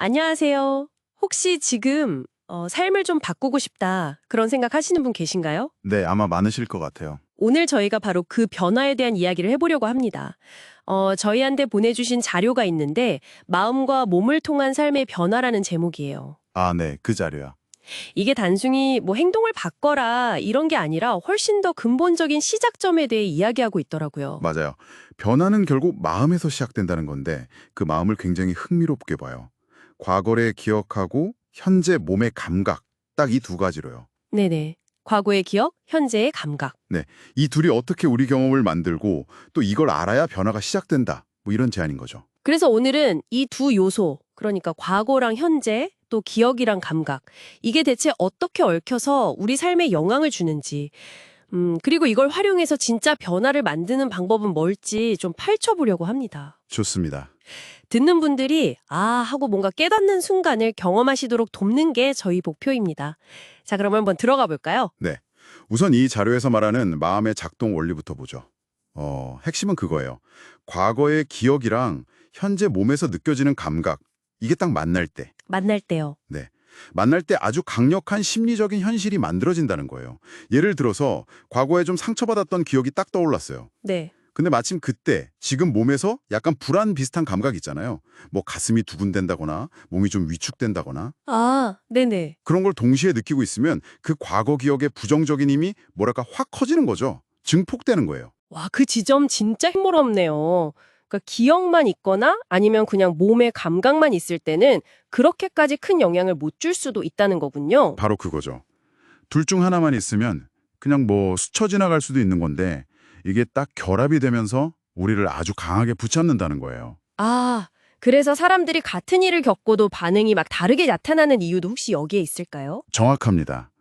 안녕하세요. 혹시 지금 삶을 좀 바꾸고 싶다 그런 생각 하시는 분 계신가요? 네, 아마 많으실 것 같아요. 오늘 저희가 바로 그 변화에 대한 이야기를 해보려고 합니다. 저희한테 보내주신 자료가 있는데 마음과 몸을 통한 삶의 변화라는 제목이에요. 아, 네, 그 자료야. 이게 단순히 뭐 행동을 바꿔라 이런 게 아니라 훨씬 더 근본적인 시작점에 대해 이야기하고 있더라고요. 맞아요. 변화는 결국 마음에서 시작된다는 건데 그 마음을 굉장히 흥미롭게 봐요. 과거를 기억하고 현재 몸의 감각, 딱 이 두 가지로요. 네네. 과거의 기억, 현재의 감각. 네, 이 둘이 어떻게 우리 경험을 만들고 또 이걸 알아야 변화가 시작된다. 뭐 이런 제안인 거죠. 그래서 오늘은 이 두 요소, 그러니까 과거랑 현재, 또 기억이랑 감각, 이게 대체 어떻게 얽혀서 우리 삶에 영향을 주는지, 그리고 이걸 활용해서 진짜 변화를 만드는 방법은 뭘지 좀 파헤쳐보려고 합니다. 좋습니다. 듣는 분들이 하고 뭔가 깨닫는 순간을 경험하시도록 돕는 게 저희 목표입니다. 자, 그럼 한번 들어가 볼까요? 네, 우선 이 자료에서 말하는 마음의 작동 원리부터 보죠. 핵심은 그거예요. 과거의 기억이랑 현재 몸에서 느껴지는 감각, 이게 딱 만날 때. 만날 때요. 네. 만날 때 아주 강력한 심리적인 현실이 만들어진다는 거예요. 예를 들어서 과거에 좀 상처받았던 기억이 딱 떠올랐어요. 네. 근데 마침 그때 지금 몸에서 약간 불안 비슷한 감각 있잖아요. 뭐 가슴이 두근댄다거나 몸이 좀 위축된다거나 네네. 그런 걸 동시에 느끼고 있으면 그 과거 기억의 부정적인 힘이 뭐랄까 확 커지는 거죠. 증폭되는 거예요. 와, 그 지점 진짜 힘들었네요. 그러니까 기억만 있거나 아니면 그냥 몸의 감각만 있을 때는 그렇게까지 큰 영향을 못 줄 수도 있다는 거군요. 바로 그거죠. 둘 중 하나만 있으면 그냥 뭐 스쳐 지나갈 수도 있는 건데 이게 딱 결합이 되면서 우리를 아주 강하게 붙잡는다는 거예요. 그래서 사람들이 같은 일을 겪고도 반응이 막 다르게 나타나는 이유도 혹시 여기에 있을까요? 정확합니다.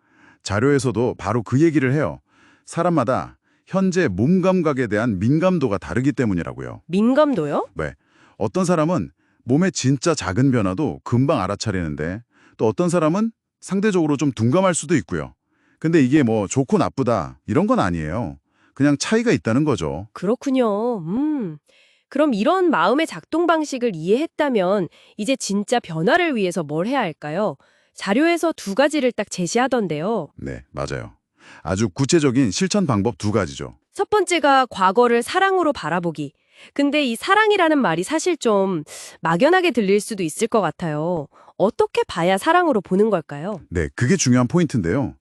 자료에서도 바로 그 얘기를 해요. 사람마다 현재 몸 감각에 대한 민감도가 다르기 때문이라고요. 민감도요? 왜? 어떤 사람은 몸의 진짜 작은 변화도 금방 알아차리는데 또 어떤 사람은 상대적으로 좀 둔감할 수도 있고요. 근데 이게 뭐 좋고 나쁘다 이런 건 아니에요. 그냥 차이가 있다는 거죠. 그렇군요. 그럼 이런 마음의 작동 방식을 이해했다면 이제 진짜 변화를 위해서 뭘 해야 할까요? 자료에서 두 가지를 딱 제시하던데요. 네, 맞아요. 아주 구체적인 실천 방법 두 가지죠. 첫 번째가 과거를 사랑으로 바라보기. 근데 이 사랑이라는 말이 사실 좀 막연하게 들릴 수도 있을 것 같아요. 어떻게 봐야 사랑으로 보는 걸까요? 네, 그게 중요한 포인트인데요.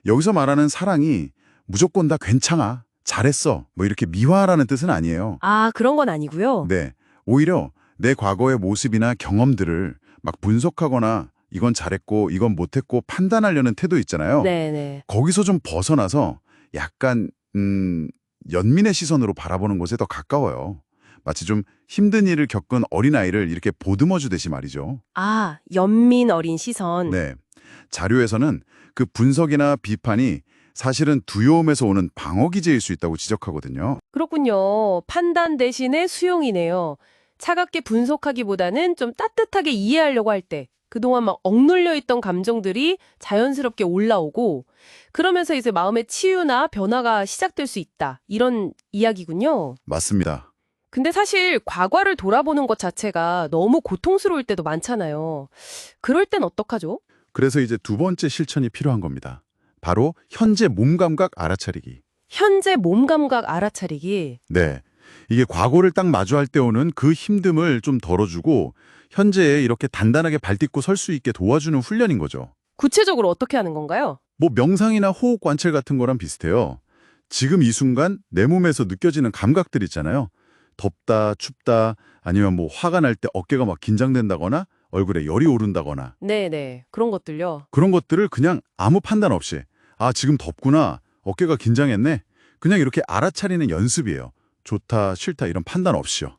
여기서 말하는 사랑이 무조건 다 괜찮아, 잘했어, 뭐 이렇게 미화하라는 뜻은 아니에요. 그런 건 아니고요. 네, 오히려 내 과거의 모습이나 경험들을 막 분석하거나 이건 잘했고 이건 못했고 판단하려는 태도 있잖아요. 네네. 거기서 좀 벗어나서 약간 연민의 시선으로 바라보는 것에 더 가까워요. 마치 좀 힘든 일을 겪은 어린아이를 이렇게 보듬어 주듯이 말이죠. 연민 어린 시선. 네, 자료에서는 그 분석이나 비판이 사실은 두려움에서 오는 방어 기제일 수 있다고 지적하거든요. 그렇군요. 판단 대신에 수용이네요. 차갑게 분석하기보다는 좀 따뜻하게 이해하려고 할 때, 그동안 막 억눌려 있던 감정들이 자연스럽게 올라오고, 그러면서 이제 마음의 치유나 변화가 시작될 수 있다. 이런 이야기군요. 맞습니다. 근데 사실 과거를 돌아보는 것 자체가 너무 고통스러울 때도 많잖아요. 그럴 땐 어떡하죠? 그래서 이제 두 번째 실천이 필요한 겁니다. 바로 현재 몸 감각 알아차리기. 현재 몸 감각 알아차리기. 네, 이게 과거를 딱 마주할 때 오는 그 힘듦을 좀 덜어주고 현재에 이렇게 단단하게 발딛고 설 수 있게 도와주는 훈련인 거죠. 구체적으로 어떻게 하는 건가요? 뭐 명상이나 호흡 관찰 같은 거랑 비슷해요. 지금 이 순간 내 몸에서 느껴지는 감각들 있잖아요. 덥다, 춥다, 아니면 뭐 화가 날 때 어깨가 막 긴장된다거나 얼굴에 열이 오른다거나 네네. 그런 것들요. 그런 것들을 그냥 아무 판단 없이 지금 덥구나, 어깨가 긴장했네. 그냥 이렇게 알아차리는 연습이에요. 좋다, 싫다 이런 판단 없이요.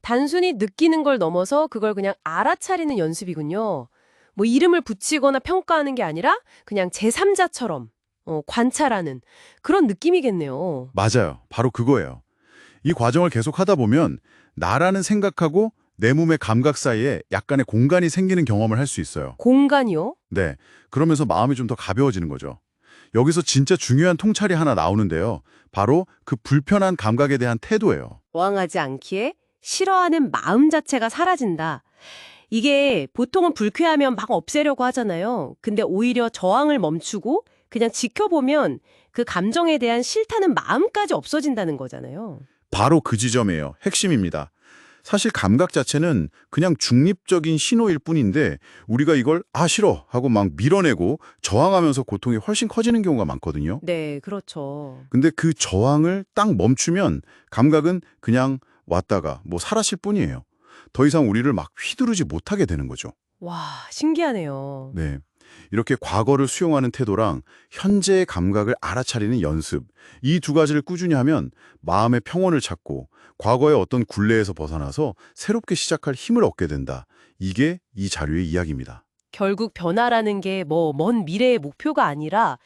단순히 느끼는 걸 넘어서 그걸 그냥 알아차리는 연습이군요. 뭐 이름을 붙이거나 평가하는 게 아니라 그냥 제3자처럼 관찰하는 그런 느낌이겠네요. 맞아요. 바로 그거예요. 이 과정을 계속 하다 보면 나라는 생각하고 내 몸의 감각 사이에 약간의 공간이 생기는 경험을 할 수 있어요. 공간이요? 네. 그러면서 마음이 좀 더 가벼워지는 거죠. 여기서 진짜 중요한 통찰이 하나 나오는데요. 바로 그 불편한 감각에 대한 태도예요. 저항하지 않기에 싫어하는 마음 자체가 사라진다. 이게 보통은 불쾌하면 막 없애려고 하잖아요. 근데 오히려 저항을 멈추고 그냥 지켜보면 그 감정에 대한 싫다는 마음까지 없어진다는 거잖아요. 바로 그 지점이에요. 핵심입니다. 사실 감각 자체는 그냥 중립적인 신호일 뿐인데 우리가 이걸 싫어 하고 막 밀어내고 저항하면서 고통이 훨씬 커지는 경우가 많거든요. 네, 그렇죠. 근데 그 저항을 딱 멈추면 감각은 그냥 왔다가 사라질 뿐이에요. 더 이상 우리를 막 휘두르지 못하게 되는 거죠. 와, 신기하네요. 네. 이렇게 과거를 수용하는 태도랑 현재의 감각을 알아차리는 연습, 이 두 가지를 꾸준히 하면 마음의 평온을 찾고 과거의 어떤 굴레에서 벗어나서 새롭게 시작할 힘을 얻게 된다. 이게 이 자료의 이야기입니다. 결국 변화라는 게 먼 미래의 목표가 아니라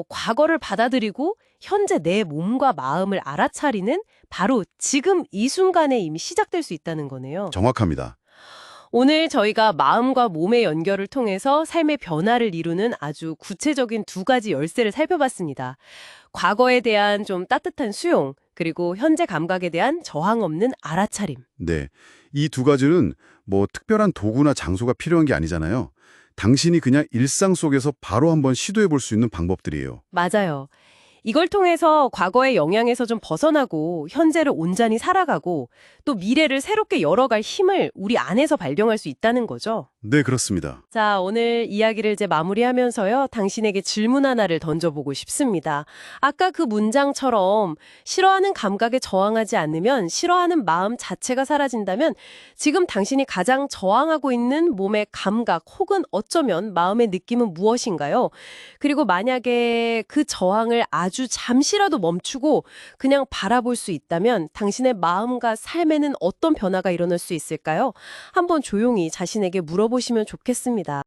과거를 받아들이고 현재 내 몸과 마음을 알아차리는 바로 지금 이 순간에 이미 시작될 수 있다는 거네요. 정확합니다. 오늘 저희가 마음과 몸의 연결을 통해서 삶의 변화를 이루는 아주 구체적인 두 가지 열쇠를 살펴봤습니다. 과거에 대한 좀 따뜻한 수용, 그리고 현재 감각에 대한 저항 없는 알아차림. 네. 이 두 가지는 특별한 도구나 장소가 필요한 게 아니잖아요. 당신이 그냥 일상 속에서 바로 한번 시도해 볼 수 있는 방법들이에요. 맞아요. 이걸 통해서 과거의 영향에서 좀 벗어나고 현재를 온전히 살아가고 또 미래를 새롭게 열어갈 힘을 우리 안에서 발견할 수 있다는 거죠. 네, 그렇습니다. 자, 오늘 이야기를 이제 마무리하면서요. 당신에게 질문 하나를 던져보고 싶습니다. 아까 그 문장처럼 싫어하는 감각에 저항하지 않으면 싫어하는 마음 자체가 사라진다면 지금 당신이 가장 저항하고 있는 몸의 감각 혹은 어쩌면 마음의 느낌은 무엇인가요? 그리고 만약에 그 저항을 아주 잠시라도 멈추고 그냥 바라볼 수 있다면 당신의 마음과 삶에는 어떤 변화가 일어날 수 있을까요? 한번 조용히 자신에게 물어보시면 좋겠습니다.